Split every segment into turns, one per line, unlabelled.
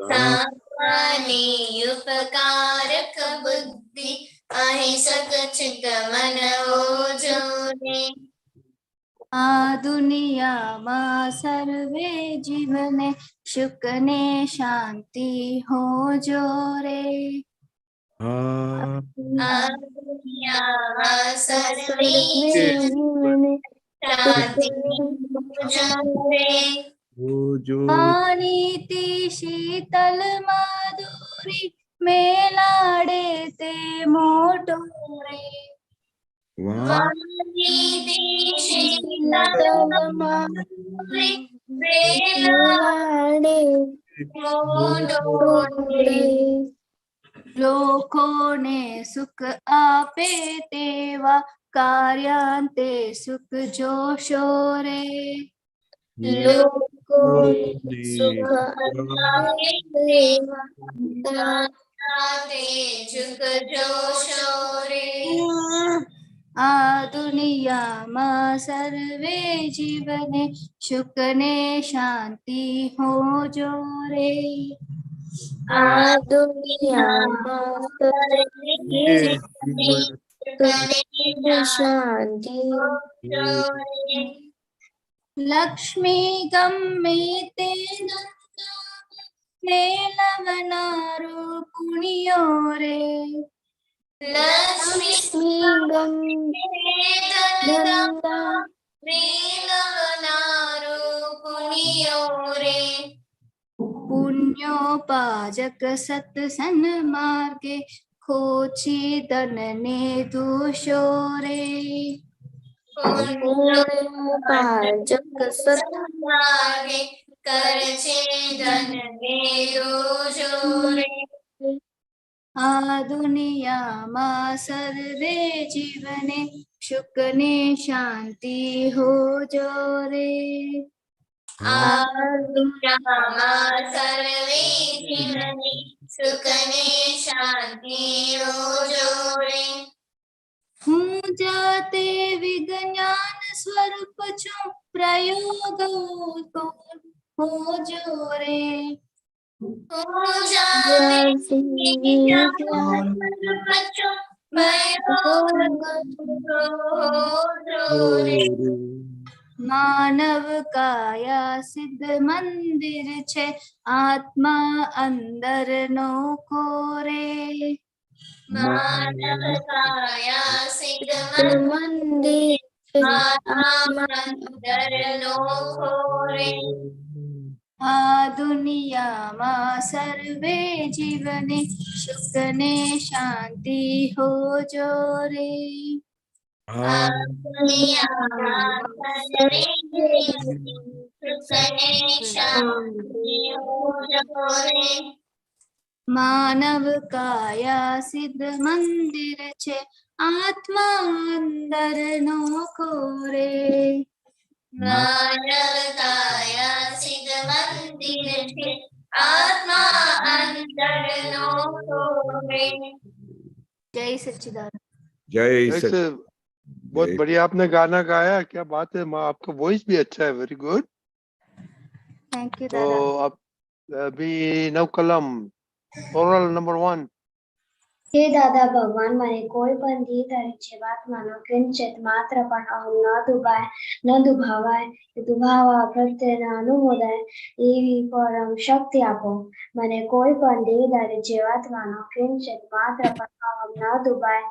સામાની ઉપકારક બુદ્ધિ અહિંસક ચિત્ત મન હોજો રે.
આ દુનિયામાં સર્વે જીવને સુખ ને શાંતિ હોજો રે.
આ દુનિયામાં સર્વે જીવને શાંતિ હોજો રે.
નીતિ શીતલ માધુરી મેલાડે તે મોટો રે.
વાણીતિ શીતલ માધુરી મેલાડે મોટો રે.
લોકોને સુખ આપે તેવા કાર્યાંતે સુખ જોશો રે.
લોકોને સુખ આપે તેવા કાર્યાંતે સુખ જોશો રે.
આ દુનિયામાં સર્વે જીવને સુખ ને શાંતિ હોજો રે.
આ દુનિયામાં સર્વે જીવને સુખ ને શાંતિ હોજો રે.
લક્ષ્મી ગમે તે લવનારો પુણ્યો રે.
લક્ષ્મી ગમે લવનારો પુણ્યો રે.
પુણ્યો પાજક સત્સન માર્ગે ખોચી તનને દોષો રે.
પુણ્યો પાજક સત્સંગે કરશે ધનને દોષો રે.
આ દુનિયામાં સર્વે જીવને સુખ ને શાંતિ હોજો રે.
આ દુનિયામાં સર્વે જીવને સુખ ને શાંતિ હોજો રે.
હું જાતે વિજ્ઞાન સ્વરૂપ છું પ્રયોગ હોજો રે.
હું જાતે વિજ્ઞાન સ્વરૂપ છું પ્રયોગ હોજો રે.
માનવ કાયા સિદ્ધ મંદિર છે આત્મા અંદર નો કોરે.
માનવ કાયા સિદ્ધ મંદિર આત્મા અંદર નો ખોરે.
આ દુનિયામાં સર્વે જીવને સુખ ને શાંતિ હોજો રે.
આ દુનિયામાં સર્વે જીવને સુખ ને શાંતિ હોજો રે.
માનવ કાયા સિદ્ધ મંદિર છે આત્મા અંદર નો કોરે.
માનવ કાયા સિદ્ધ મંદિર છે આત્મા અંદર નો ખોરે.
જય સच्चिदानंद.
जय
वैसे
सच
बहुत बढ़िया आपने गाना गाया, क्या बात है माँ, आपका वॉइस भी अच्छा है, वेरी गुड.
थैंक यू
तो
दादा.
आप अभी नव कलम ओरल नंबर 1.
हे दादा भगवान, મને કોઈ પણ ધીધારી જીવાત્માનો કિંચિત માત્ર પણ અહમ ન દુભાવાય કે દુભાવા પ્રત્યેના અનુમોદાય એવી પરમ શક્તિ આપો. મને કોઈ પણ દેહધારી જીવાત્માનો કિંચિત માત્ર પણ અહમ ન દુભાય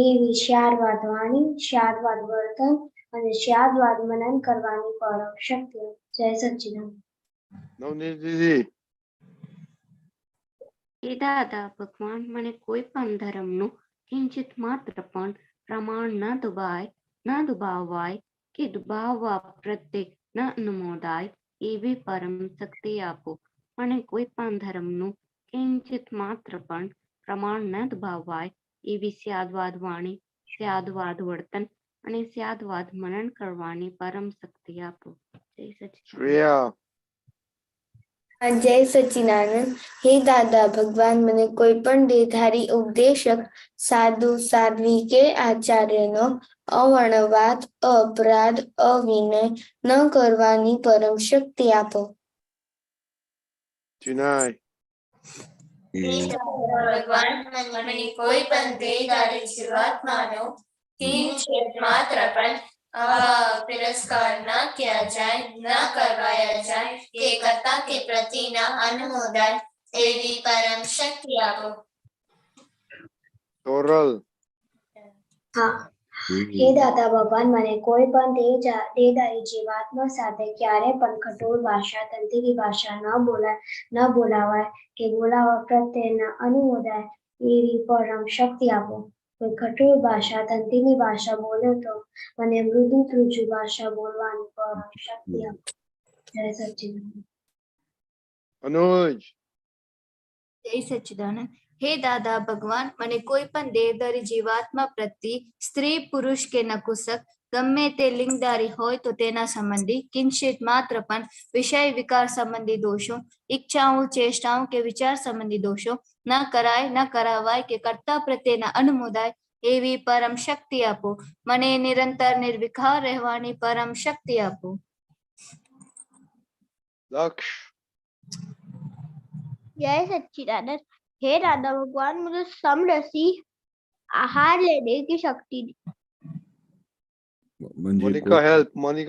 એવી શાદવાદ વાણી, શાદવાદ વર્તન અને શાદવાદ મનન કરવાની પરમ શક્તિ. જય સચ્ચિદાનંદ.
नवनीत दीदी.
એ દાદા ભગવાન, મને કોઈ પણ ધર્મનું કિંચિત માત્ર પણ પ્રમાણ ન દુભાવાય કે દુભાવવા પ્રત્યે ન અનુમોદાય એવી પરમ શક્તિ આપો. મને કોઈ પણ ધર્મનું કિંચિત માત્ર પણ પ્રમાણ ન દુભાવાય એવી સ્યાદવાદ વાણી, સ્યાદવાદ વર્તન અને સ્યાદવાદ મનન કરવાની પરમ શક્તિ આપો. જય સચ્ચિદાનંદ.
श्रेया.
जय सच्चिदानंद. हे दादा भगवान, મને કોઈ પણ દેહધારી ઉપદેશક સાધુ સાધ્વી કે આચાર્યનો અવર્ણવાદ, અપરાધ, અવિનય ન કરવાની પરમ શક્તિ આપો.
चिनाय.
હે દાદા ભગવાન મને કોઈ પણ દેહધારી જીવાત્માનો કિંચિત માત્ર પણ તિરસ્કાર ન किया जाए, न करवाया जाए કે કર્તા કે પ્રતિના અનુમોદન એવી પરમ શક્તિ આપો.
टोरल
हाँ हे દાદા ભગવાન મને કોઈ પણ દેહધારી જીવાત્મા સાથે ક્યારે પણ કઠોર ભાષા તંત્રી ભાષા ન બોલાવાય કે બોલાવા પ્રત્યેના અનુમોદાય એવી પરમ શક્તિ આપો. કોઈ કઠોર ભાષા તંત્રીની ભાષા બોલે તો મને મૃદુ ત્રુજુ ભાષા બોલવાની પરમ શક્તિ આપો. જય સચ્ચિદાનંદ.
अनुज
જય સચ્ચિદાનંદ. હે દાદા ભગવાન મને કોઈ પણ દેહધારી જીવાત્મા પ્રત્યે સ્ત્રી પુરુષ કે નપુંસક ગમે તે લિંગધારી હોય તો તેના સંબંધી કિંચિત માત્ર પણ વિષય વિકાર સંબંધી દોષો, ઈચ્છાઓ ચેષ્ટાઓ કે વિચાર સંબંધી દોષો ન કરાય ન કરાવાય કે કર્તા પ્રત્યેના અનુમોદાય એવી પરમ શક્તિ આપો. મને નિરંતર નિર્વિકાર રહેવાની પરમ શક્તિ આપો.
लक्ष
जय सच्चिदानंद. हे दादा भगवान मुझे समरसी आहार लेने की शक्ति दी.
मोनिका हेल्प
મને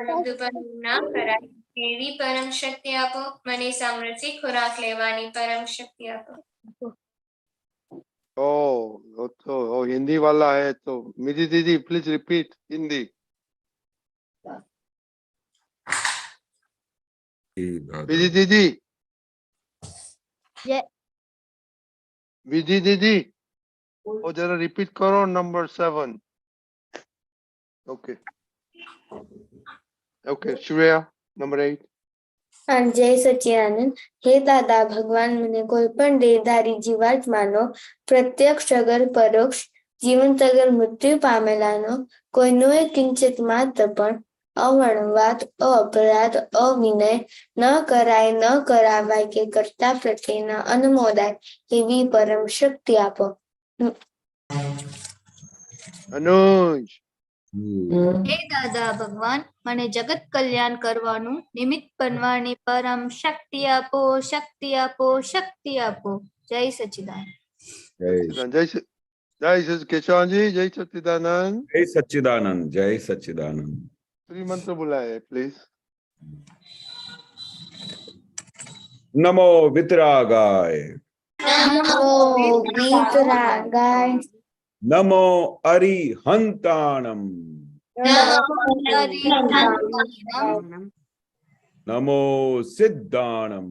મૃદુપણું ન કરાય એવી પરમ શક્તિ આપો. મને સામરસી ખોરાક લેવાની પરમ શક્તિ આપો.
ओ हिंदी वाला है तो मिधी दीदी प्लीज रिपीट हिंदी. विधि दीदी
जय
विधि दीदी वो जरा रिपीट करो नंबर 7. Okay Shreya number 8.
हाँ जय सच्चिदानंद. हे दादा भगवान મને કોઈ પણ દેહધારી જીવાત્માનો પ્રત્યક્ષ અગર પરોક્ષ જીવંત અગર મૃત્યુ પામેલાનો કોઈનો કિંચિત માત્ર પણ અવર્ણવાદ અપરાધ અવિનય ન કરાય ન કરાવાય કે કર્તા પ્રત્યેના અનુમોદાય એવી પરમ શક્તિ આપો.
अनुज
હે દાદા ભગવાન મને જગત કલ્યાણ કરવાનું નિમિત્ત બનવાની પરમ શક્તિ આપો શક્તિ આપો શક્તિ આપો. જય સચ્ચિદાનંદ.
जय केशव जी जय सच्चिदानंद.
जय सच्चिदानंद. जय सच्चिदानंद.
मंत्र बुलाए प्लीज.
नमो वितरागाय.
નમો વીતરાગાય.
नमो अरिहंताणम. नमो सिद्धाणम.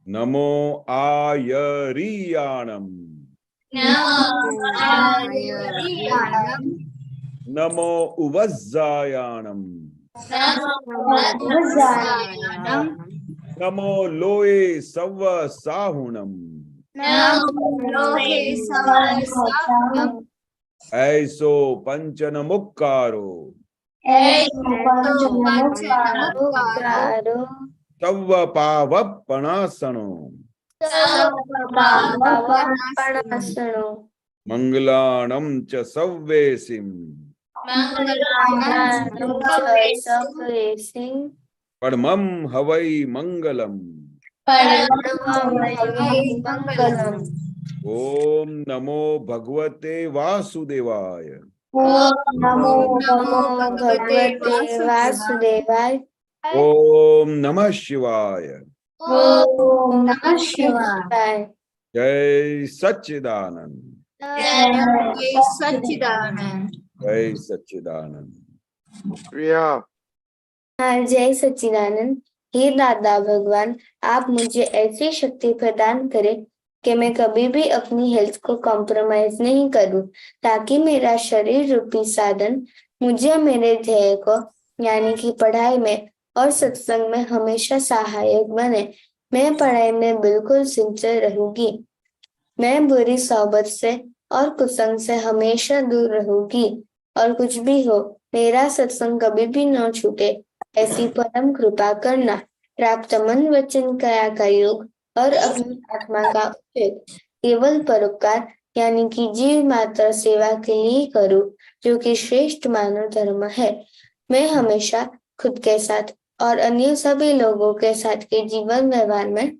नमो आयरियाणम. नमो उवज्जायाणम. नमो लोए सव साहुणम. ऐसो पंचन मुक्कारो तव पावपणासनो मंगलाणं च सव्वेसिं परमं हवै मंगलम्. ओम नमो भगवते वासुदेवाय.
नमो भगवते वासुदेवाय.
ओम नमः शिवाय.
ओम नमः शिवाय.
जय सच्चिदानंद.
જય સચ્ચિદાનંદ.
जय सच्चिदानंद.
प्रिया
हाँ जय सच्चिदानंद. हे दादा भगवान आप मुझे ऐसी शक्ति प्रदान करें कि मैं कभी भी अपनी हेल्थ को कॉम्प्रोमाइज नहीं करूं, ताकि मेरा शरीर रूपी साधन मुझे मेरे ध्येय को यानी कि पढ़ाई में और सत्संग में हमेशा सहायक बने. मैं पढ़ाई में बिल्कुल सिंसियर रहूंगी. मैं बुरी सोबत से और कुसंग से हमेशा दूर रहूंगी. और कुछ भी हो मेरा सत्संग कभी भी न छूटे ऐसी परम कृपा करना. प्राप्त मन वचन काया का योग और अपनी आत्मा का उपयोग केवल परोपकार यानी कि जीव मात्र सेवा के लिए करूं, जो कि श्रेष्ठ मानव धर्म है. मैं हमेशा खुद के साथ और अन्य सभी लोगों के साथ के जीवन व्यवहार में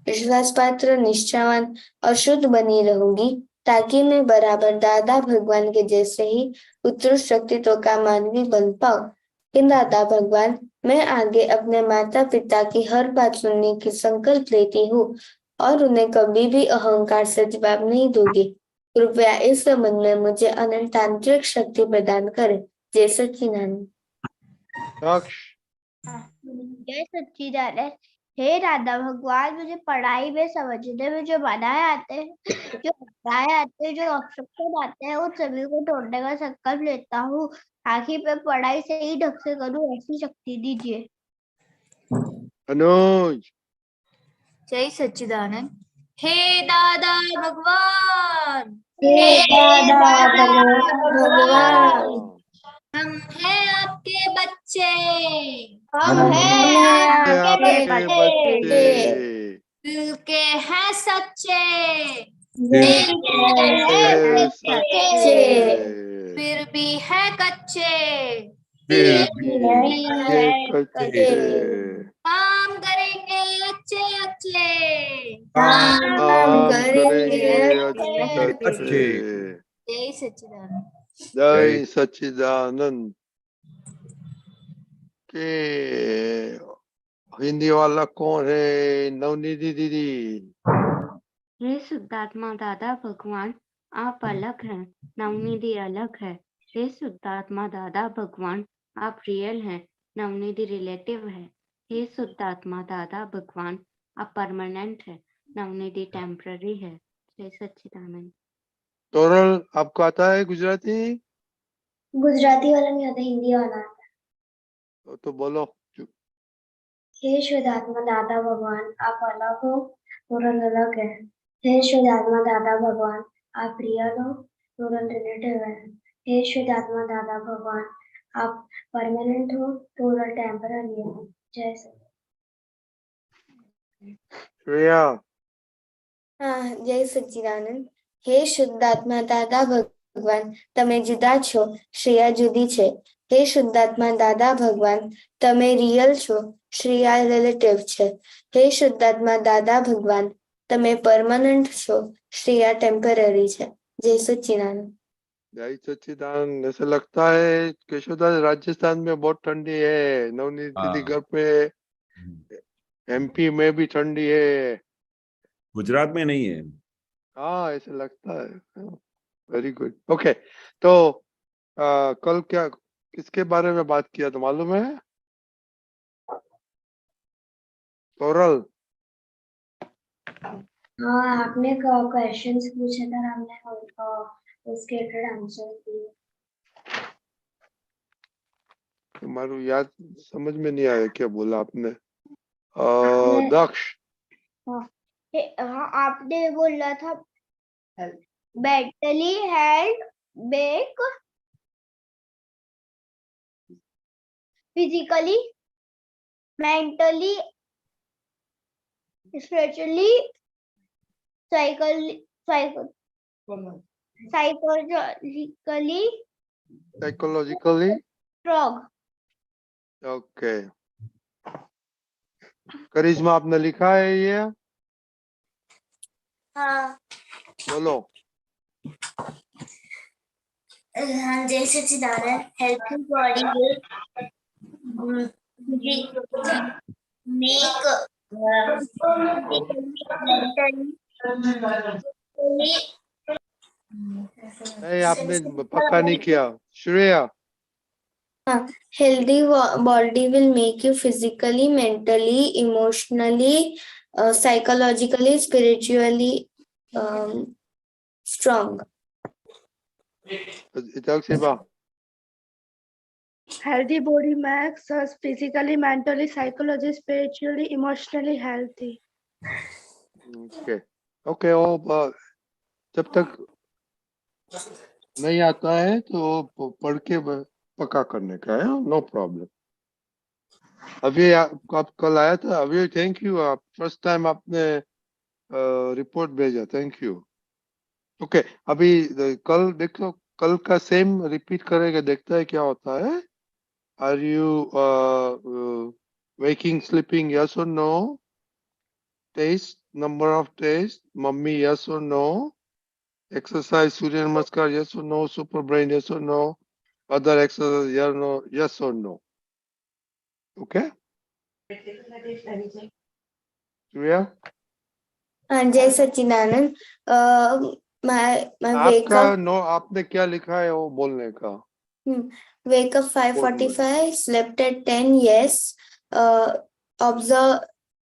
विश्वास पात्र, निष्ठावान और शुद्ध बनी रहूंगी, ताकि मैं बराबर दादा भगवान के जैसे ही उत्कृष्ट व्यक्तित्व का मानवी बन पाऊं। हे दादा भगवान, मैं आगे अपने माता पिता की हर बात सुनने की संकल्प लेती हूँ और उन्हें कभी भी अहंकार से जवाब नहीं दूंगी। कृपया इस संबंध में मुझे अनंत तांत्रिक शक्ति प्रदान करें। जय सच्चिदानंद।
दक्ष,
जय सच्चिदानंद। हे राधा भगवान, मुझे पढ़ाई में समझने में जो बाधाएं आते हैं, जो बाधाएं आते हैं, जो ऑब्स्ट्रक्शन आते हैं, उन सभी को तोड़ने का संकल्प लेता हूँ, ताकि मैं पढ़ाई सही ढंग से करूँ, ऐसी शक्ति दीजिए।
अनुज,
जय सच्चिदानंद। हे दादा भगवान,
हे दादा भगवान,
हम हैं आपके बच्चे,
हम
हम
हैं
हैं
आपके
आपके
बच्चे,
दिल के हैं सच्चे,
दिल के हैं सच्चे,
फिर भी है कच्चे,
फिर
भी
भी
है
ये कच्चे,
काम करेंगे अच्छे अच्छे।
काम
करेंगे
करेंगे
अच्छे।
अच्छे।
जय सच्चिदानंद।
जय सच्चिदानंद। के हिंदी वाला कौन है? नवनीति दीदी।
हे शुद्धात्मा दादा भगवान, आप अलग हैं, नवनिधि अलग है। हे शुद्धात्मा दादा भगवान, आप रियल हैं, नवनिधि रिलेटिव है। हे शुद्धात्मा दादा भगवान, आप परमानेंट है, नवनिधि टेम्पररी है। जय सच्चिदानंद।
तोरल, आपको आता है गुजराती?
गुजराती वाला नहीं आता, हिंदी वाला आता।
तो बोलो।
हे शुद्धात्मा दादा भगवान, आप अलग हो, पूर्ण अलग है। हे शुद्धात्मा दादा भगवान, आप रियल हो, पूर्ण रिलेटिव है। हे शुद्धात्मा दादा भगवान, आप परमानेंट हो, पूर्ण टेम्पररी है। जय श्री
श्रेया,
हाँ, जय सच्चिदानंद। हे शुद्धात्मा दादा भगवान, તમે જુદા છો, શ્રેયા જુદી છે. હે શુદ્ધાત્મા દાદા ભગવાન, તમે રિયલ છો, શ્રેયા રિલેટિવ છે. હે શુદ્ધાત્મા દાદા ભગવાન, તમે પરમાનન્ટ છો, શ્રેયા ટેમ્પરરી છે. જય સચ્चिदानंद।
जय सच्चिदानंद। ऐसा लगता है केशवदास, राजस्थान में बहुत ठंडी है, नवनीत दीदी घर पे एमपी में भी ठंडी है।
गुजरात में नहीं है।
हाँ, ऐसा लगता है। Very good. ओके, तो कल क्या किसके बारे में बात किया तो मालूम है? तोरल,
हाँ, आपने क्वेश्चंस पूछे थे, हमने उसके आंसर दिए।
तुम्हारू याद समझ में नहीं आया क्या बोला आपने?
आपने-
दक्ष,
हाँ, आपने बोला था mentally health make physically, mentally, spiritually,
psychologically.
Strong.
Okay, Karishma आपने लिखा है ये?
हाँ,
बोलो।
हाँ, जय Sachchidanand. Healthy body will make
नहीं, आपने पक्का नहीं किया। Shreya,
Healthy body will make you physically, mentally, emotionally, psychologically, spiritually strong.
Healthy body makes us physically, mentally, psychologically, spiritually, emotionally healthy.
Okay okay, वो जब तक नहीं आता है तो पढ़ के पक्का करने का है, नो प्रॉब्लम। अभी आप कल आया था, अभी थैंक यू, आप फर्स्ट टाइम आपने रिपोर्ट भेजा, थैंक यू। ओके, अभी कल देखो, कल का सेम रिपीट करेगा, देखता है क्या होता है। Are you waking, sleeping? Yes or no? Taste, number of taste. Mummy, yes or no? Exercise, Surya Namaskar, yes or no? Super brain, yes or no? Other exercise, yes or no? Okay? Surya?
जय सच्चिदानंद my wake
आपका
up
no आपने क्या लिखा है वो बोलने का?
wake up 5:45, slept at 10, yes.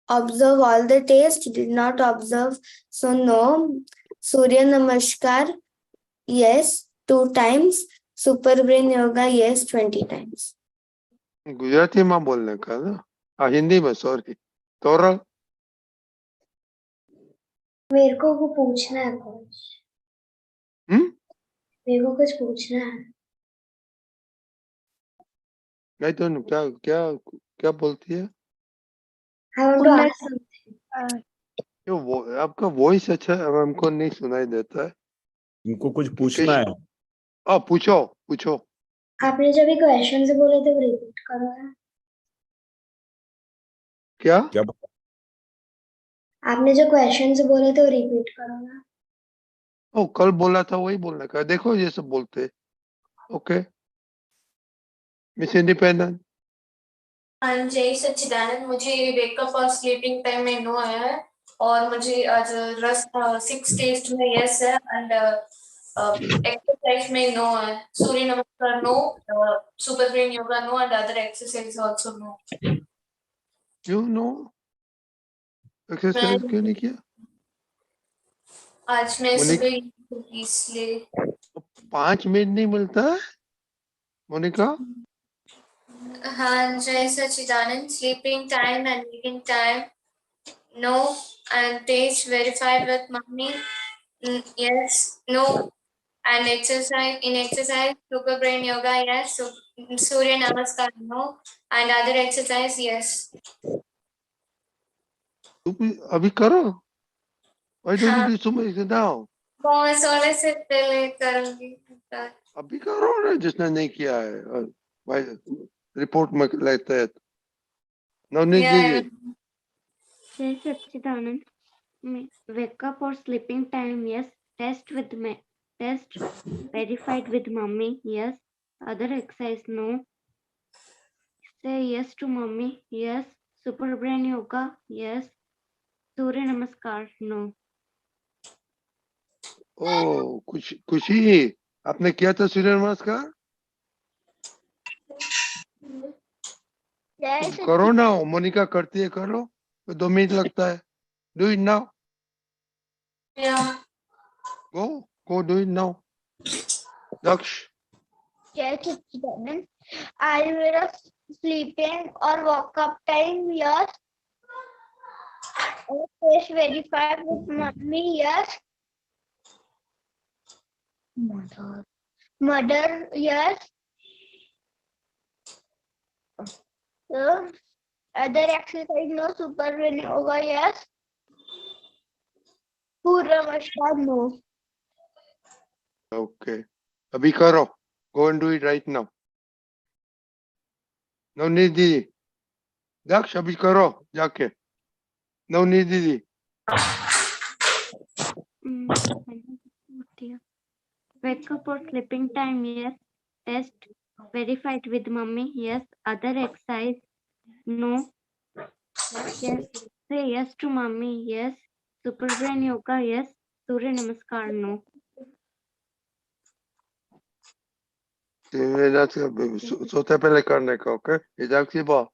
Observe all the taste, did not observe, so no. Surya Namaskar, yes, 2 times. Super brain yoga, yes, 20 times.
Gujarati में बोलने का ना? हाँ, हिंदी में, सॉरी। तोरल?
मेरे को पूछना है कुछ। मेरे को कुछ पूछना है।
नहीं तो क्या क्या क्या बोलती है?
I want to
Kunal,
ask something.
क्यों वो आपका वॉइस अच्छा है, हमको नहीं सुनाई देता है।
इनको कुछ पूछना है।
पूछो पूछो।
आपने जब ये क्वेश्चन से बोले थे वो रिपीट करो ना।
क्या?
क्या?
आपने जो क्वेश्चन से बोले थे वो रिपीट करो ना।
ओ, कल बोला था वही बोलने का। देखो ये सब बोलते। Okay miss independent.
हाँ जय सच्चिदानंद, मुझे वेकअप और स्लीपिंग टाइम में नो आया है और मुझे आज रस 6 टेस्ट में यस है एंड एक्सरसाइज में नो है। Surya Namaskar no, super brain yoga no and other exercise also no.
क्यों नो? एक्सरसाइज क्यों नहीं किया?
आज मैं
मोनिका,
सुबह इसलिए
5 मिनट नहीं मिलता है मोनिका?
हाँ जय Sachchidanand, sleeping time and waking time no and taste verified with mommy yes no and exercise super brain yoga yes surya namaskar no and other exercise yes
तुम भी अभी करो। Why don't you
हाँ
do so much now?
मैं सोने से पहले करूंगी।
अभी करो ना, जिसने नहीं किया है। भाई रिपोर्ट में लेते हैं। नवनीत
Yeah,
जी,
जय सच्चिदानंद wake up or sleeping time, yes. Test verified with mummy, yes. Other exercise, no. Say yes to mummy, yes. Super brain yoga, yes. Surya Namaskar, no.
ओ खुशी आपने किया था सूर्य नमस्कार?
जय
तो करो
सच्चिदानंद।
ना, मोनिका करती है, करो। 2 मिनट लगता है। Do it now.
yeah.
Go do it now. Daksh,
जय सच्चिदानंद। आज मेरा स्लीपिंग और वॉकअप टाइम यस और test verified with mummy yes. Mother yes. Other exercise no. Super brain yoga yes. Surya Namaskar no.
Okay अभी करो। Go and do it right now. Navneet दीदी, दक्ष अभी करो जाके। नवनीत दीदी,
Wake up or sleeping time, yes. Test verified with mummy, yes. Other exercise, no. Yes. Say yes to mummy, yes. Super brain yoga, yes. Surya Namaskar, no.
सोते पहले करने का। Okay इधर की बात।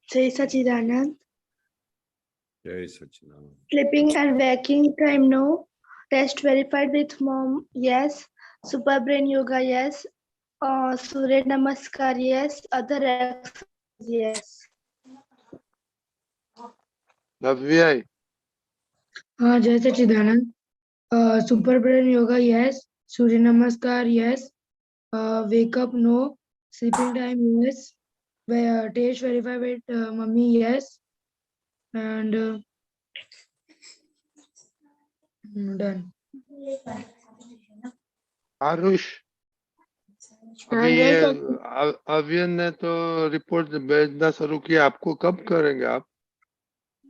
Jai Sachidanand.
जय सच्चिदानंद।
Sleeping and waking time, no. Test verified with mom, yes. Super brain yoga, yes. Surya Namaskar, yes. Other exercise, yes.
Navya,
हाँ जय Sachchidanand. Super brain yoga yes, Surya Namaskar yes, wake up no, sleeping time yes, test verify with mummy yes and done.
Aarush, अभी ये
जय सच्ची
Avian ने तो report भेजना शुरू किया, आपको कब करेंगे आप?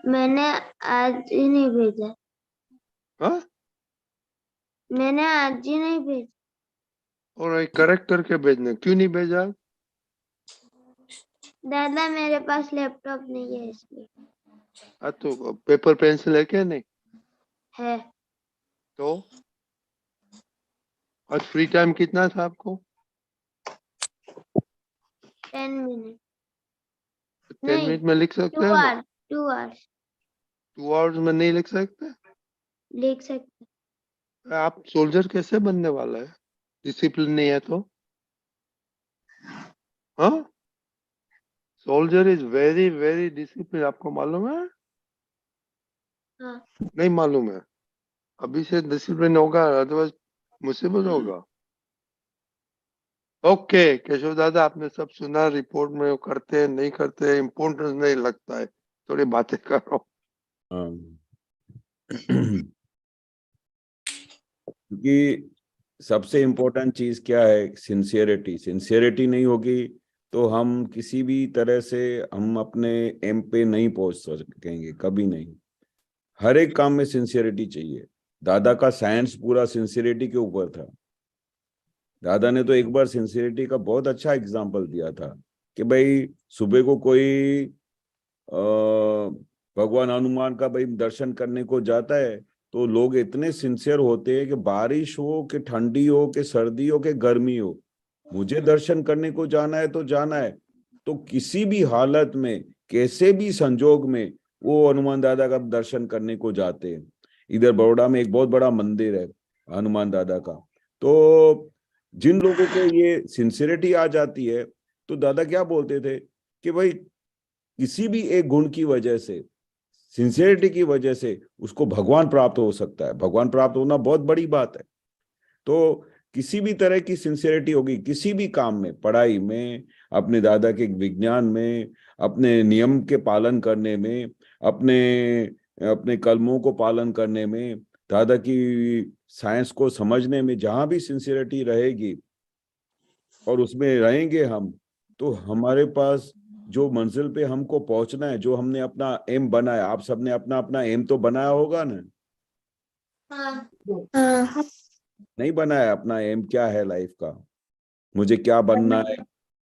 मैंने आज ही नहीं भेजा,
हाँ?
मैंने आज ही नहीं भेजा।
और करेक्ट करके भेजने क्यों नहीं भेजा?
दादा मेरे पास लैपटॉप नहीं है इसलिए।
हाँ तो पेपर पेंसिल है क्या? नहीं
है
तो आज फ्री टाइम कितना था आपको?
10 मिनट
10
नहीं,
मिनट में लिख सकते
2
हैं ना?
आवर्स 2 आवर्स
2 आवर्स में नहीं लिख सकते?
लिख सकते।
आप सोल्जर कैसे बनने वाला है? डिसिप्लिन नहीं है तो? हाँ, soldier is very very discipline, आपको मालूम है?
हाँ
नहीं मालूम है? अभी से डिसिप्लिन होगा, अदरवाइज मुसीबत होगा। ओके केशव दादा, आपने सब सुना, रिपोर्ट में वो करते हैं नहीं करते, इम्पोर्टेंस नहीं लगता है, थोड़ी बातें करो।
हाँ। क्योंकि सबसे इम्पोर्टेंट चीज क्या है? सिंसियरिटी। सिंसियरिटी नहीं होगी तो हम किसी भी तरह से हम अपने एम पे नहीं पहुंच सकेंगे, कभी नहीं। हर एक काम में सिंसियरिटी चाहिए। दादा का साइंस पूरा सिंसियरिटी के ऊपर था। दादा ने तो एक बार सिंसियरिटी का बहुत अच्छा एग्जाम्पल दिया था कि भाई सुबह को कोई भगवान हनुमान का भाई दर्शन करने को जाता है तो लोग इतने सिंसियर होते हैं कि बारिश हो कि ठंडी हो कि सर्दी हो कि गर्मी हो, मुझे दर्शन करने को जाना है तो जाना है। तो किसी भी हालत में, कैसे भी संजोग में वो हनुमान दादा का दर्शन करने को जाते हैं। इधर बड़ौदा में एक बहुत बड़ा मंदिर है हनुमान दादा का। तो जिन लोगों को ये सिंसियरिटी आ जाती है तो दादा क्या बोलते थे कि भाई किसी भी एक गुण की वजह से, सिंसियरिटी की वजह से उसको भगवान प्राप्त हो सकता है। भगवान प्राप्त होना बहुत बड़ी बात है। तो किसी भी तरह की सिंसियरिटी होगी किसी भी काम में, पढ़ाई में, अपने दादा के विज्ञान में, अपने नियम के पालन करने में, अपने अपने कलमों को पालन करने में, दादा की साइंस को समझने में, जहां भी सिंसियरिटी रहेगी और उसमें रहेंगे हम, तो हमारे पास जो मंजिल पे हमको पहुंचना है, जो हमने अपना एम बनाया, आप सबने अपना अपना एम तो बनाया होगा ना?
हाँ
नहीं बनाया? अपना एम क्या है लाइफ का, मुझे क्या बनना है,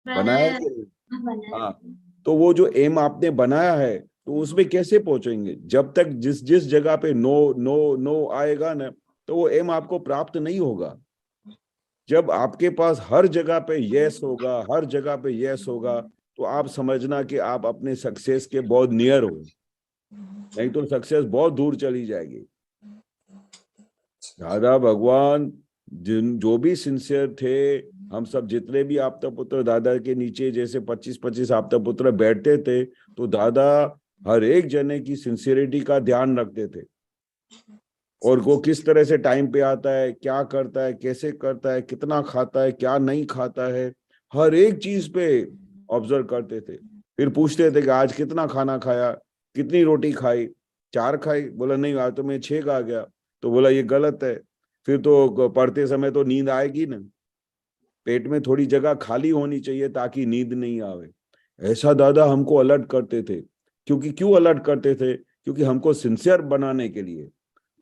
बनाया है कि नहीं? हाँ, तो वो जो एम आपने बनाया है तो उसमें कैसे पहुंचेंगे? जब तक जिस जिस जगह पे नो नो नो आएगा ना, तो वो एम आपको प्राप्त नहीं होगा। जब आपके पास हर जगह पे यस होगा, हर जगह पे यस होगा, तो आप समझना कि आप अपने सक्सेस के बहुत नियर हो, नहीं तो सक्सेस बहुत दूर चली जाएगी। दादा भगवान जो भी सिंसियर थे, हम सब जितने भी आपता पुत्र दादा के नीचे जैसे 25-25 आपता पुत्र बैठते थे, तो दादा हर एक जने की सिंसियरिटी का ध्यान रखते थे। और वो किस तरह से टाइम पे आता है, क्या करता है, कैसे करता है, कितना खाता है, क्या नहीं खाता है, हर एक चीज पे ऑब्जर्व करते थे। फिर पूछते थे कि आज कितना खाना खाया, कितनी रोटी खाई, 4 खाई? बोला नहीं, आज तो मैं 6 खा गया। तो बोला ये गलत है। फिर तो पढ़ते समय तो नींद आएगी ना, पेट में थोड़ी जगह खाली होनी चाहिए ताकि नींद नहीं आवे। ऐसा दादा हमको अलर्ट करते थे। क्यों अलर्ट करते थे? क्योंकि हमको सिंसियर बनाने के लिए।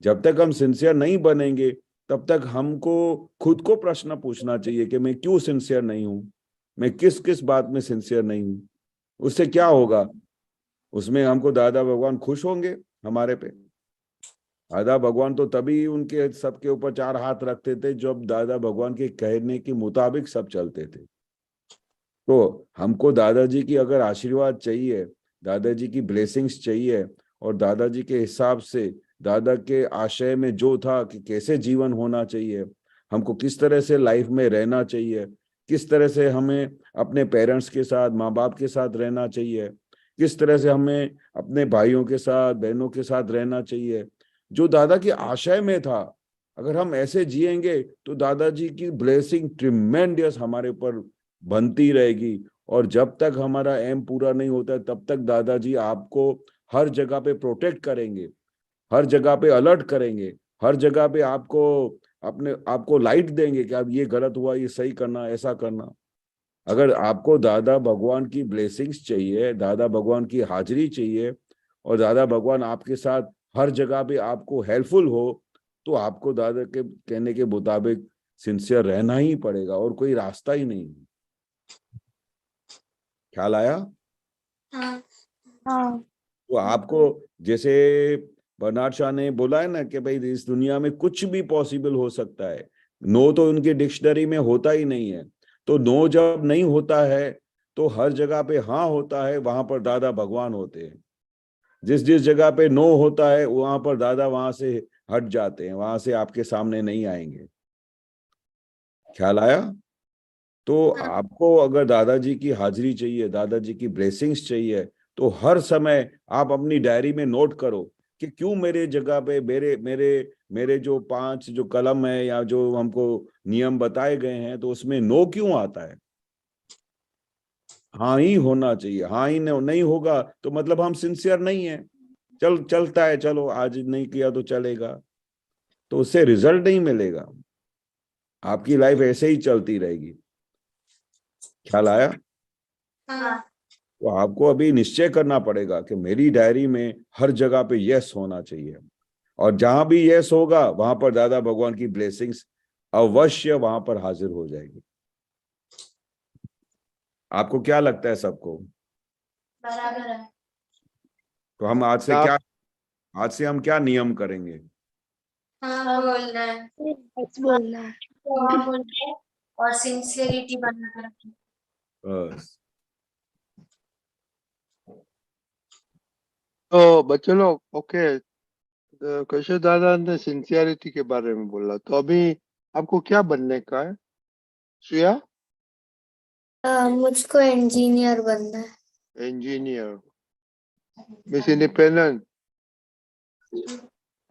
जब तक हम सिंसियर नहीं बनेंगे तब तक हमको खुद को प्रश्न पूछना चाहिए कि मैं क्यों सिंसियर नहीं हूं, मैं किस किस बात में सिंसियर नहीं हूं। उससे क्या होगा? उसमें हमको दादा भगवान खुश होंगे हमारे पे। दादा भगवान तो तभी उनके सबके ऊपर 4 हाथ रखते थे जब दादा भगवान के कहने के मुताबिक सब चलते थे। तो हमको दादाजी की अगर आशीर्वाद चाहिए, दादाजी की ब्लेसिंग्स चाहिए, और दादाजी के हिसाब से दादा के आशय में जो था कि कैसे जीवन होना चाहिए, हमको किस तरह से लाइफ में रहना चाहिए, किस तरह से हमें अपने पेरेंट्स के साथ, माँ बाप के साथ रहना चाहिए, किस तरह से हमें अपने भाइयों के साथ, बहनों के साथ रहना चाहिए, जो दादा के आशय में था, अगर हम ऐसे जिएंगे तो दादाजी की ब्लेसिंग ट्रिमेंडियस हमारे ऊपर बनती रहेगी। और जब तक हमारा एम पूरा नहीं होता तब तक दादाजी आपको हर जगह पे प्रोटेक्ट करेंगे, हर जगह पे अलर्ट करेंगे, हर जगह पे आपको अपने आपको लाइट देंगे कि अब ये गलत हुआ, ये सही करना, ऐसा करना। अगर आपको दादा भगवान की ब्लेसिंग्स चाहिए, दादा भगवान की हाजिरी चाहिए, और दादा भगवान आपके साथ हर जगह पे आपको हेल्पफुल हो, तो आपको दादा के कहने के मुताबिक सिंसियर रहना ही पड़ेगा, और कोई रास्ता ही नहीं। ख्याल आया?
हाँ
हाँ
तो आपको जैसे बर्नार्ड शाह ने बोला है ना कि भाई इस दुनिया में कुछ भी पॉसिबल हो सकता है, नो तो उनकी डिक्शनरी में होता ही नहीं है। तो नो जब नहीं होता है तो हर जगह पे हाँ होता है, वहां पर दादा भगवान होते हैं। जिस जिस जगह पे नो होता है वहां पर दादा वहां से हट जाते हैं, वहां से आपके सामने नहीं आएंगे। ख्याल आया? तो आपको अगर दादाजी की हाजिरी चाहिए, दादाजी की ब्लेसिंग्स चाहिए, तो हर समय आप अपनी डायरी में नोट करो कि क्यों मेरे जगह पे मेरे मेरे मेरे जो 5 जो कलम है या जो हमको नियम बताए गए हैं, तो उसमें नो क्यों आता है। हाँ ही होना चाहिए। हाँ ही नहीं होगा तो मतलब हम सिंसियर नहीं है। चलता है, चलो आज नहीं किया तो चलेगा, तो उससे रिजल्ट नहीं मिलेगा। आपकी लाइफ ऐसे ही चलती रहेगी। ख्याल आया?
हाँ
तो आपको अभी निश्चय करना पड़ेगा कि मेरी डायरी में हर जगह पे यस होना चाहिए, और जहां भी यस होगा वहां पर दादा भगवान की ब्लेसिंग्स अवश्य वहां पर हाजिर हो जाएगी। आपको क्या लगता है सबको?
बराबर है।
तो हम आज से हम क्या नियम करेंगे?
हाँ बोलना है,
बस बोलना है।
हाँ बोलना है, और सिंसियरिटी बनाकर रखना।
बस।
तो बच्चे लोग ओके, कैसे दादा ने सिंसियरिटी के बारे में बोला, तो अभी आपको क्या बनने का है श्रेया?
मुझको इंजीनियर बनना है।
Engineer, miss independent.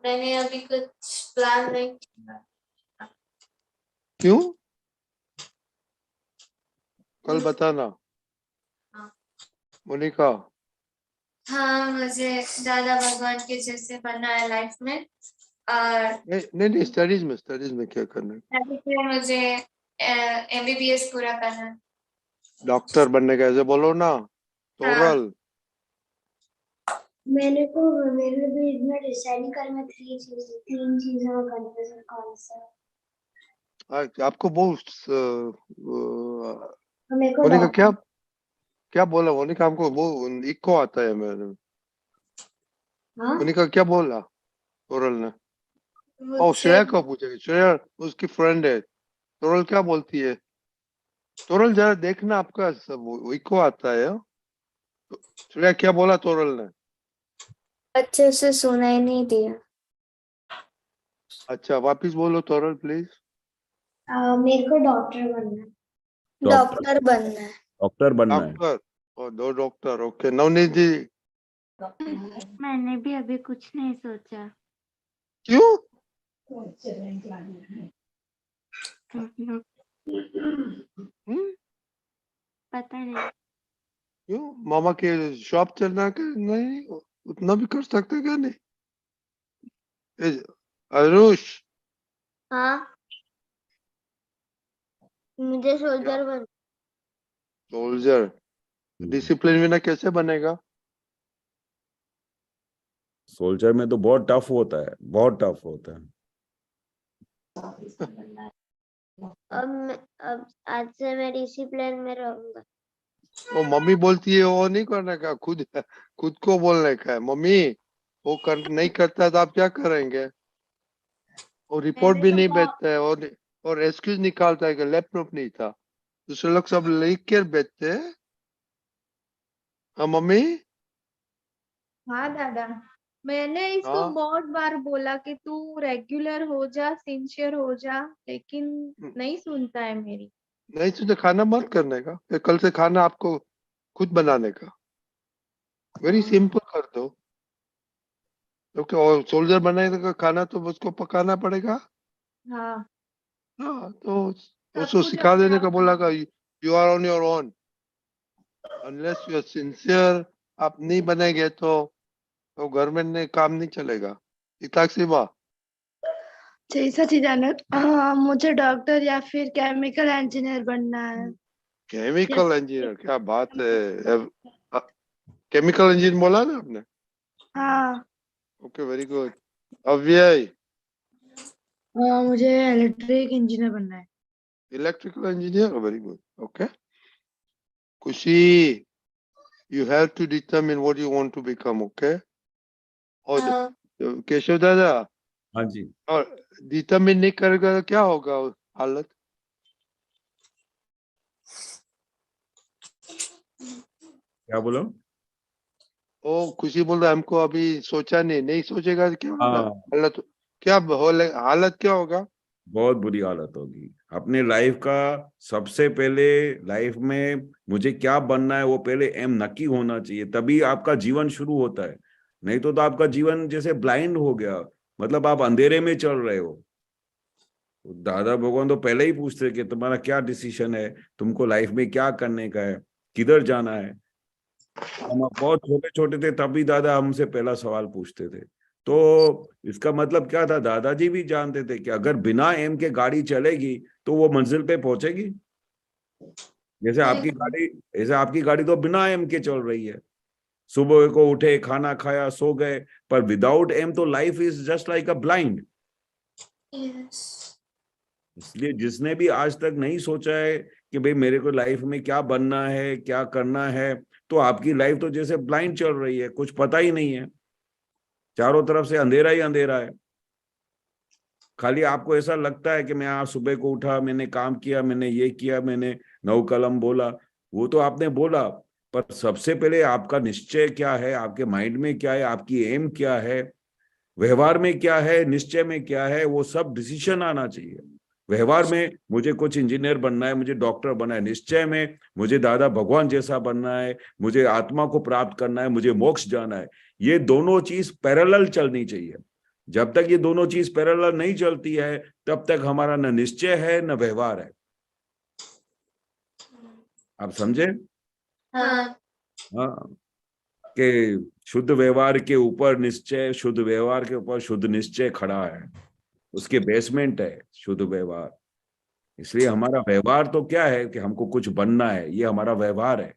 मैंने अभी कुछ प्लान नहीं किया।
क्यों? कल बताना।
हाँ।
मोनिका?
हाँ मुझे दादा भगवान के जैसे बनना है लाइफ में, और
नहीं, स्टडीज में क्या करना है?
फिर मुझे MBBS पूरा करना है।
डॉक्टर बनने का ऐसे बोलो ना, तोरल।
मेरे भी इसमें डिसाइड कर में तीन चीजों में कंफ्यूजन कौन सा है।
आपको बहुत
मेरे को
मोनिका
डॉक्टर
क्या बोला? मोनिका हमको वो इको आता है मेरे।
हाँ
मोनिका क्या बोला तोरल ने? ओ
मुझे
श्रेया को पूछेगी, श्रेया उसकी फ्रेंड है। तोरल क्या बोलती है? तोरल जरा देखना, आपका सब इको आता है। श्रेया क्या बोला तोरल ने?
अच्छे से सुनाई नहीं दिया।
अच्छा वापिस बोलो तोरल प्लीज।
मेरे को डॉक्टर बनना है।
डॉक्टर बनना है।
डॉक्टर बनना है।
डॉक्टर और 2 डॉक्टर। ओके नवनीत जी?
मैंने भी अभी कुछ नहीं सोचा।
क्यों? हम्म?
पता नहीं।
क्यों? मामा के शॉप चलना के नहीं, उतना भी कर सकते क्या? नहीं आरुष?
हाँ मुझे सोल्जर बन
सोल्जर डिसिप्लिन बिना कैसे बनेगा?
सोल्जर में तो बहुत टफ होता है, बहुत टफ होता है।
अब आज से मैं डिसिप्लिन में रहूंगा।
वो मम्मी बोलती है वो नहीं करने का, खुद को बोलने का है। मम्मी वो नहीं करता तो आप क्या करेंगे? वो रिपोर्ट भी नहीं भेजता है, और एक्सक्यूज निकालता है कि लैपटॉप नहीं था। दूसरे लोग सब लिख कर भेजते हैं। हाँ मम्मी?
हाँ दादा, मैंने इसको
हाँ
बहुत बार बोला कि तू रेगुलर हो जा, सिंसियर हो जा, लेकिन नहीं सुनता है मेरी।
नहीं, तुझे खाना मत करने का, फिर कल से खाना आपको खुद बनाने का। वेरी सिंपल कर दो। क्योंकि और सोल्जर बनाने का खाना तो उसको पकाना पड़ेगा।
हाँ
हाँ तो
सब
उसको
कुछ
सिखा
अपने
देने
आप
का बोला का, you are on your own. Unless you are sincere, आप नहीं बनेंगे तो घर में काम नहीं चलेगा। इतना सी बात।
जय सच्चिदानंद। मुझे डॉक्टर या फिर केमिकल इंजीनियर बनना है।
केमिकल इंजीनियर, क्या बात है। केमिकल इंजीनियर बोला ना आपने?
हाँ।
Okay, very good. अव्यय,
मुझे इलेक्ट्रिक इंजीनियर बनना है।
Electrical engineer, very good. Okay, खुशी, you have to determine what you want to become, okay? और केशव दादा,
हाँ जी,
और डिटरमिन नहीं करेगा तो क्या होगा हालत?
क्या बोलो?
ओ, खुशी बोल रहा है हमको अभी सोचा नहीं सोचेगा तो क्या होगा
हाँ,
हालत? हालत क्या होगा?
बहुत बुरी हालत होगी। अपने लाइफ का सबसे पहले, लाइफ में मुझे क्या बनना है वो पहले एम नक्की होना चाहिए, तभी आपका जीवन शुरू होता है। नहीं तो आपका जीवन जैसे ब्लाइंड हो गया, मतलब आप अंधेरे में चल रहे हो। तो दादा भगवान तो पहले ही पूछते कि तुम्हारा क्या डिसीजन है, तुमको लाइफ में क्या करने का है, किधर जाना है। हम बहुत छोटे छोटे थे तभी दादा हमसे पहला सवाल पूछते थे। तो इसका मतलब क्या था, दादाजी भी जानते थे कि अगर बिना एम के गाड़ी चलेगी तो वो मंजिल पे पहुंचेगी। जैसे आपकी गाड़ी ऐसे आपकी गाड़ी तो बिना एम के चल रही है। सुबह को उठे, खाना खाया, सो गए, पर विदाउट एम तो life is just like a blind. इसलिए जिसने भी आज तक नहीं सोचा है कि भाई मेरे को लाइफ में क्या बनना है, क्या करना है, तो आपकी लाइफ तो जैसे ब्लाइंड चल रही है, कुछ पता ही नहीं है, चारों तरफ से अंधेरा ही अंधेरा है। खाली आपको ऐसा लगता है कि मैं आज सुबह को उठा, मैंने काम किया, मैंने ये किया, मैंने 9 कलम बोला। वो तो आपने बोला, पर सबसे पहले आपका निश्चय क्या है, आपके माइंड में क्या है, आपकी एम क्या है, व्यवहार में क्या है, निश्चय में क्या है, वो सब डिसीजन आना चाहिए। व्यवहार में मुझे कुछ इंजीनियर बनना है, मुझे डॉक्टर बनना है। निश्चय में मुझे दादा भगवान जैसा बनना है, मुझे आत्मा को प्राप्त करना है, मुझे मोक्ष जाना है। ये दोनों चीज पैरेलल चलनी चाहिए। जब तक ये दोनों चीज पैरेलल नहीं चलती है, तब तक हमारा न निश्चय है न व्यवहार है। आप समझे?
हाँ।
हाँ, कि शुद्ध व्यवहार के ऊपर निश्चय, शुद्ध व्यवहार के ऊपर शुद्ध निश्चय खड़ा है, उसके बेसमेंट है शुद्ध व्यवहार। इसलिए हमारा व्यवहार तो क्या है कि हमको कुछ बनना है, ये हमारा व्यवहार है।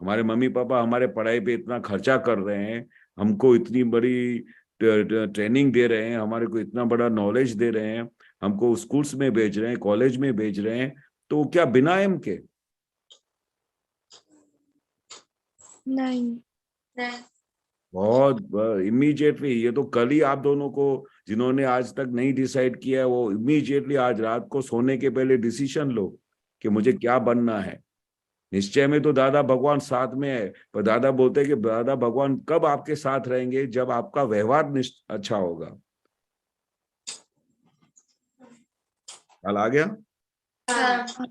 हमारे मम्मी पापा हमारे पढ़ाई पे इतना खर्चा कर रहे हैं, हमको इतनी बड़ी ट्रेनिंग दे रहे हैं, हमारे को इतना बड़ा नॉलेज दे रहे हैं, हमको स्कूल्स में भेज रहे हैं, कॉलेज में भेज रहे हैं, तो क्या बिना एम के?
नहीं।
बहुत इमीडिएटली, ये तो कल ही आप दोनों को, जिन्होंने आज तक नहीं डिसाइड किया है, वो इमीडिएटली आज रात को सोने के पहले डिसीजन लो कि मुझे क्या बनना है। निश्चय में तो दादा भगवान साथ में है, पर दादा बोलते हैं कि दादा भगवान कब आपके साथ रहेंगे, जब आपका व्यवहार अच्छा होगा। कल आ गया?
हाँ।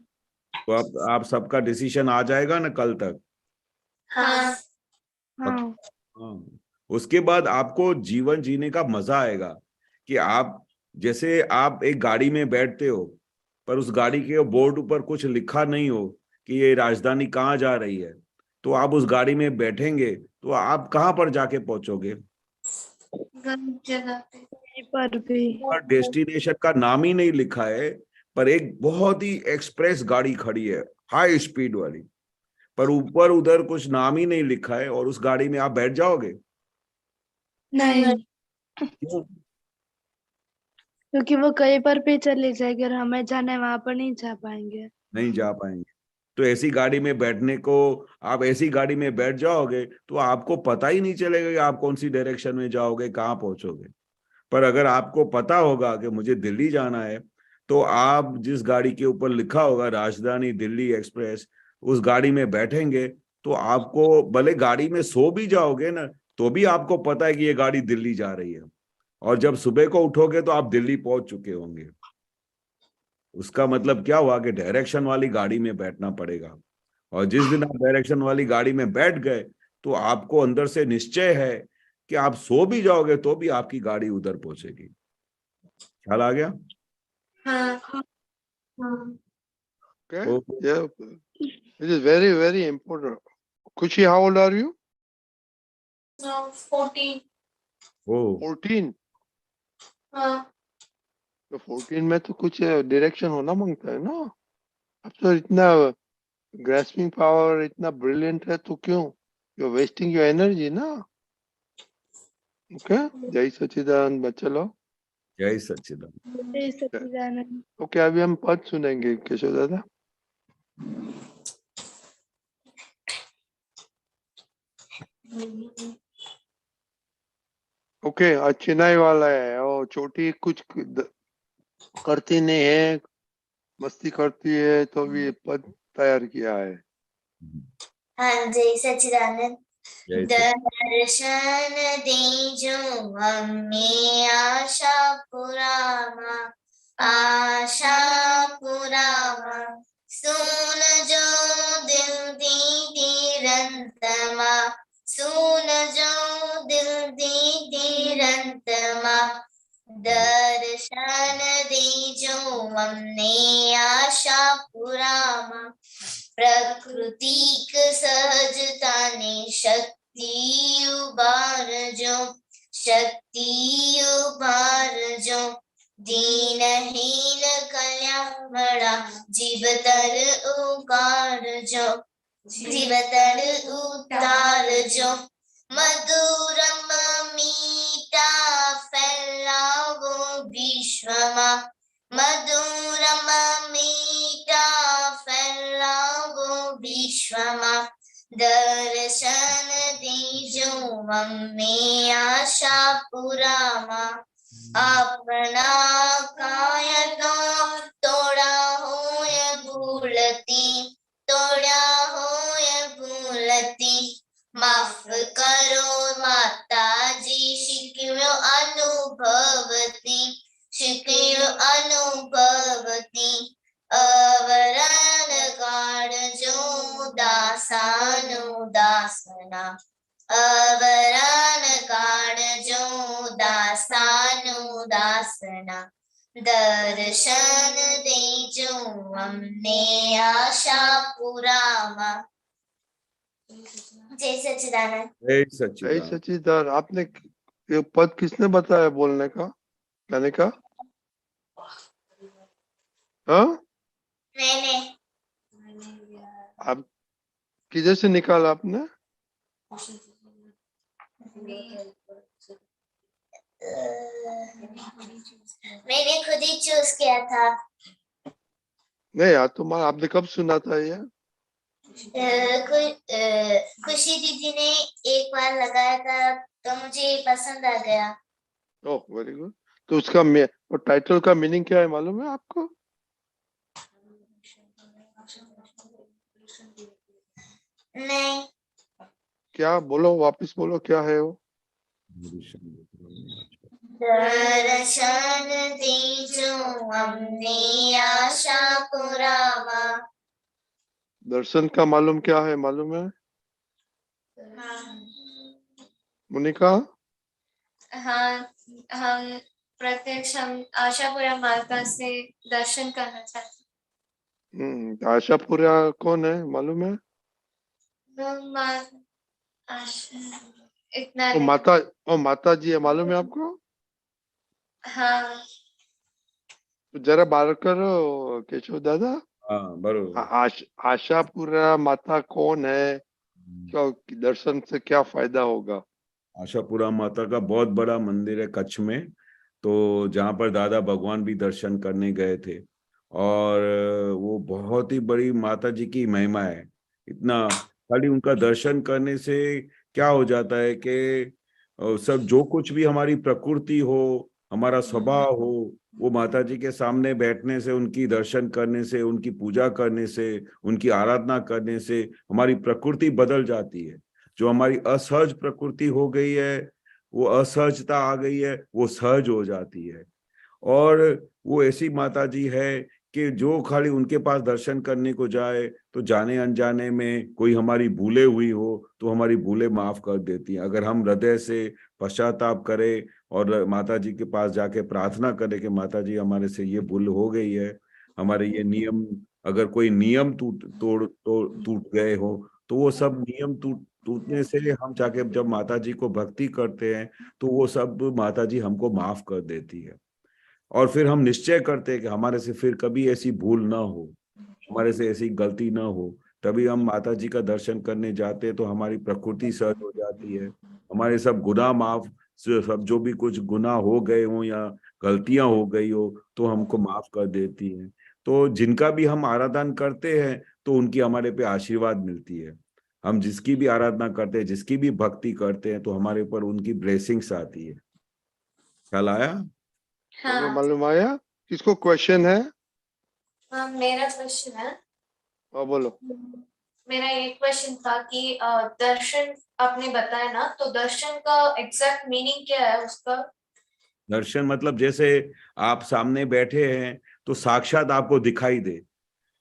तो आप सबका डिसीजन आ जाएगा ना कल तक?
हाँ।
हाँ।
हाँ। उसके बाद आपको जीवन जीने का मजा आएगा कि आप, जैसे आप एक गाड़ी में बैठते हो, पर उस गाड़ी के बोर्ड ऊपर कुछ लिखा नहीं हो कि ये राजधानी कहाँ जा रही है, तो आप उस गाड़ी में बैठेंगे तो आप कहाँ पर जाके पहुंचोगे?
गलत जगह पे।
पर भी
पर डेस्टिनेशन का नाम ही नहीं लिखा है, पर एक बहुत ही एक्सप्रेस गाड़ी खड़ी है, हाई स्पीड वाली, पर ऊपर उधर कुछ नाम ही नहीं लिखा है, और उस गाड़ी में आप बैठ जाओगे?
नहीं,
क्यों?
क्योंकि वो कहीं पर भी चली जाएगी और हमें जाना है वहां पर नहीं जा पाएंगे।
नहीं जा पाएंगे। तो ऐसी गाड़ी में बैठने को, आप ऐसी गाड़ी में बैठ जाओगे तो आपको पता ही नहीं चलेगा कि आप कौन सी डायरेक्शन में जाओगे, कहाँ पहुंचोगे। पर अगर आपको पता होगा कि मुझे दिल्ली जाना है, तो आप जिस गाड़ी के ऊपर लिखा होगा राजधानी दिल्ली एक्सप्रेस, उस गाड़ी में बैठेंगे तो आपको, भले गाड़ी में सो भी जाओगे ना, तो भी आपको पता है कि ये गाड़ी दिल्ली जा रही है। और जब सुबह को उठोगे तो आप दिल्ली पहुंच चुके होंगे। उसका मतलब क्या हुआ कि डायरेक्शन वाली गाड़ी में बैठना पड़ेगा। और जिस दिन आप डायरेक्शन वाली गाड़ी में बैठ गए, तो आपको अंदर से निश्चय है कि आप सो भी जाओगे तो भी आपकी गाड़ी उधर पहुंचेगी। ख्याल आ गया?
हाँ।
Okay,
तो
yeah, it is very, very important. Kushi, how old are you?
No, 14.
ओ
14.
हाँ।
तो 14 में तो कुछ डायरेक्शन होना मांगता है ना। अब तो इतना ग्रेस्पिंग पावर इतना ब्रिलियंट है तो क्यों, यू वेस्टिंग योर एनर्जी ना। ओके, जय सच्चिदानंद बच्चा लोग।
जय सच्चिदानंद।
जय सच्चिदानंद।
ओके, अभी हम पद सुनेंगे केशव दादा। ओके, चेन्नई वाला है, और छोटी कुछ करती नहीं है, मस्ती करती है, तो भी पद तैयार किया है।
हाँ, जय सच्चिदानंद।
जय सच्चिदानंद।
दर्शन दीजो हमें आशा पुरामा, आशा पुरामा, सुन जो दिल दी रंतमा, सुन जो दिल दी रंतमा। दर्शन दीजो हमने आशा पुरामा, प्राकृतिक सहजता ने शक्ति उबारजो, शक्ति उबारजो। दीनहीन कल्याणा जीवतर उगारजो, जीवतर उतारजो। मधुरम मीठा फैलावो विश्वमा, मधुरम मीठा फैलावो विश्वमा। दर्शन दीजो हमें आशा पुरामा, अपना काय तो तोड़ा हो या भूलती, तोड़ा हो या भूलती। माफ करो माता जी शिक्यो अनुभवती, शिक्यो अनुभवती। अवरण काढजो दासानुदासना, अवरण काढजो दासानुदासना। दर्शन देजो हमने आशा पुरामा। जय सच्चिदानंद।
जय
जय
सच्चिदानंद।
सच्चिदानंद। आपने ये पद किसने बताया बोलने का, कहने का? हाँ,
मैंने।
आप किधर से निकाला आपने?
मैंने खुद ही चूज किया था।
नहीं यार, तुम्हारा आपने कब सुना था ये?
खुशी दीदी ने एक बार लगाया था तो मुझे पसंद आ गया।
ओह, वेरी गुड। तो उसका टाइटल का मीनिंग क्या है मालूम है आपको?
नहीं।
क्या, बोलो, वापस बोलो, क्या है वो?
दर्शन दीजो हमने आशा पुरावा।
दर्शन का मालूम क्या है, मालूम है मोनिका?
हाँ, हम प्रत्यक्ष हम आशापुरा माता से दर्शन करना चाहते
आशापुरा कौन है मालूम है?
हैं। इतना
ओ माता जी है, मालूम है आपको?
हाँ,
तो जरा बात करो केशव दादा।
हाँ, बरोबर।
आशापुरा माता कौन है, क्या दर्शन से क्या फायदा होगा?
आशापुरा माता का बहुत बड़ा मंदिर है कच्छ में, तो जहाँ पर दादा भगवान भी दर्शन करने गए थे, और वो बहुत ही बड़ी माता जी की महिमा है। इतना खाली उनका दर्शन करने से क्या हो जाता है कि सब जो कुछ भी हमारी प्रकृति हो, हमारा स्वभाव हो, वो माता जी के सामने बैठने से, उनकी दर्शन करने से, उनकी पूजा करने से, उनकी आराधना करने से हमारी प्रकृति बदल जाती है। जो हमारी असहज प्रकृति हो गई है, वो असहजता आ गई है, वो सहज हो जाती है। और वो ऐसी माता जी है कि जो खाली उनके पास दर्शन करने को जाए तो जाने अनजाने में कोई हमारी भूले हुई हो तो हमारी भूले माफ कर देती हैं। अगर हम हृदय से पश्चाताप करें और माता जी के पास जाके प्रार्थना करें कि माता जी हमारे से ये भूल हो गई है, हमारे ये नियम, अगर कोई नियम टूट गए हो, तो वो सब नियम टूटने से हम जाके जब माता जी को भक्ति करते हैं तो वो सब माता जी हमको माफ कर देती है। और फिर हम निश्चय करते हैं कि हमारे से फिर कभी ऐसी भूल ना हो, हमारे से ऐसी गलती ना हो, तभी हम माता जी का दर्शन करने जाते हैं। तो हमारी प्रकृति सहज हो जाती है, हमारे सब गुनाह माफ, सब जो भी कुछ गुनाह हो गए हो या गलतियां हो गई हो तो हमको माफ कर देती है। तो जिनका भी हम आराधना करते हैं तो उनकी हमारे पे आशीर्वाद मिलती है। हम जिसकी भी आराधना करते हैं, जिसकी भी भक्ति करते हैं, तो हमारे ऊपर उनकी ब्लेसिंग्स आती है। ख्याल आया?
हाँ
मालूम आया? किसको क्वेश्चन है?
हाँ, मेरा क्वेश्चन है।
हाँ बोलो।
मेरा ये क्वेश्चन था कि दर्शन आपने बताया ना, तो दर्शन का एग्जैक्ट मीनिंग क्या है उसका?
दर्शन मतलब जैसे आप सामने बैठे हैं तो साक्षात आपको दिखाई दे।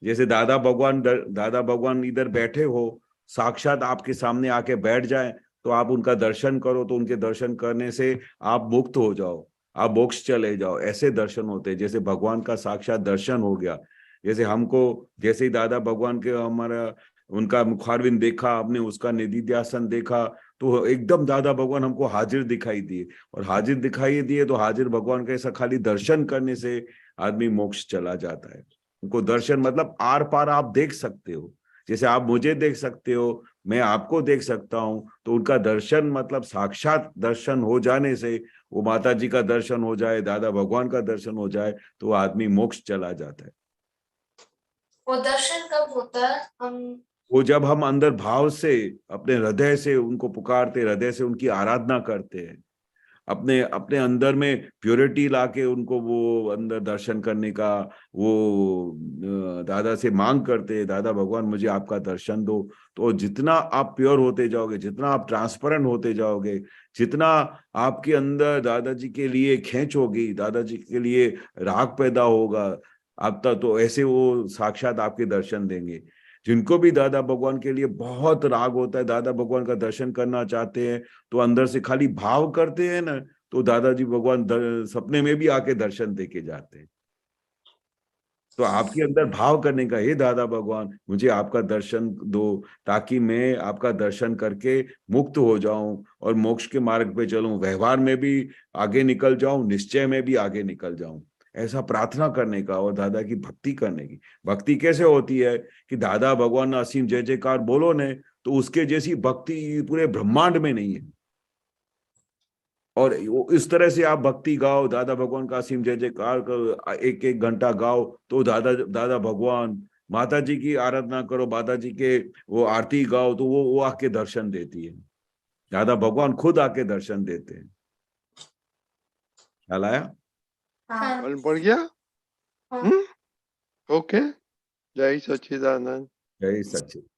जैसे दादा भगवान इधर बैठे हो, साक्षात आपके सामने आके बैठ जाए तो आप उनका दर्शन करो, तो उनके दर्शन करने से आप मुक्त हो जाओ, आप मोक्ष चले जाओ। ऐसे दर्शन होते हैं, जैसे भगवान का साक्षात दर्शन हो गया। जैसे हमको, जैसे ही दादा भगवान के हमारा उनका मुखारविंद देखा, आपने उसका निधिध्यासन देखा, तो एकदम दादा भगवान हमको हाजिर दिखाई दिए। और हाजिर दिखाई दिए तो हाजिर भगवान का ऐसा खाली दर्शन करने से आदमी मोक्ष चला जाता है। उनको दर्शन मतलब आर पार आप देख सकते हो, जैसे आप मुझे देख सकते हो, मैं आपको देख सकता हूं। तो उनका दर्शन मतलब साक्षात दर्शन हो जाने से, वो माता जी का दर्शन हो जाए, दादा भगवान का दर्शन हो जाए, तो आदमी मोक्ष चला जाता है।
वो दर्शन कब होता है?
वो जब हम अंदर भाव से, अपने हृदय से उनको पुकारते, हृदय से उनकी आराधना करते हैं, अपने अपने अंदर में प्योरिटी लाके उनको वो अंदर दर्शन करने का वो दादा से मांग करते हैं, दादा भगवान मुझे आपका दर्शन दो। तो जितना आप प्योर होते जाओगे, जितना आप ट्रांसपेरेंट होते जाओगे, जितना आपके अंदर दादाजी के लिए खेच होगी, दादाजी के लिए राग पैदा होगा, आप तक तो ऐसे वो साक्षात आपके दर्शन देंगे। जिनको भी दादा भगवान के लिए बहुत राग होता है, दादा भगवान का दर्शन करना चाहते हैं, तो अंदर से खाली भाव करते हैं ना, तो दादाजी भगवान सपने में भी आके दर्शन देके जाते हैं। तो आपके अंदर भाव करने का, हे दादा भगवान मुझे आपका दर्शन दो, ताकि मैं आपका दर्शन करके मुक्त हो जाऊं और मोक्ष के मार्ग पे चलूं, व्यवहार में भी आगे निकल जाऊं, निश्चय में भी आगे निकल जाऊं। ऐसा प्रार्थना करने का और दादा की भक्ति करने की। भक्ति कैसे होती है कि दादा भगवान असीम जय जयकार बोलो ने, तो उसके जैसी भक्ति पूरे ब्रह्मांड में नहीं है। और इस तरह से आप भक्ति गाओ, दादा भगवान का असीम जय जयकार करो, एक एक घंटा गाओ, तो दादा भगवान, माता जी की आराधना करो, माता जी के वो आरती गाओ, तो वो आके दर्शन देती है। दादा भगवान खुद आके दर्शन देते हैं। ख्याल आया?
हाँ।
मालूम पड़ गया? ओके। जय सच्चिदानंद।
जय सच्चिदानंद।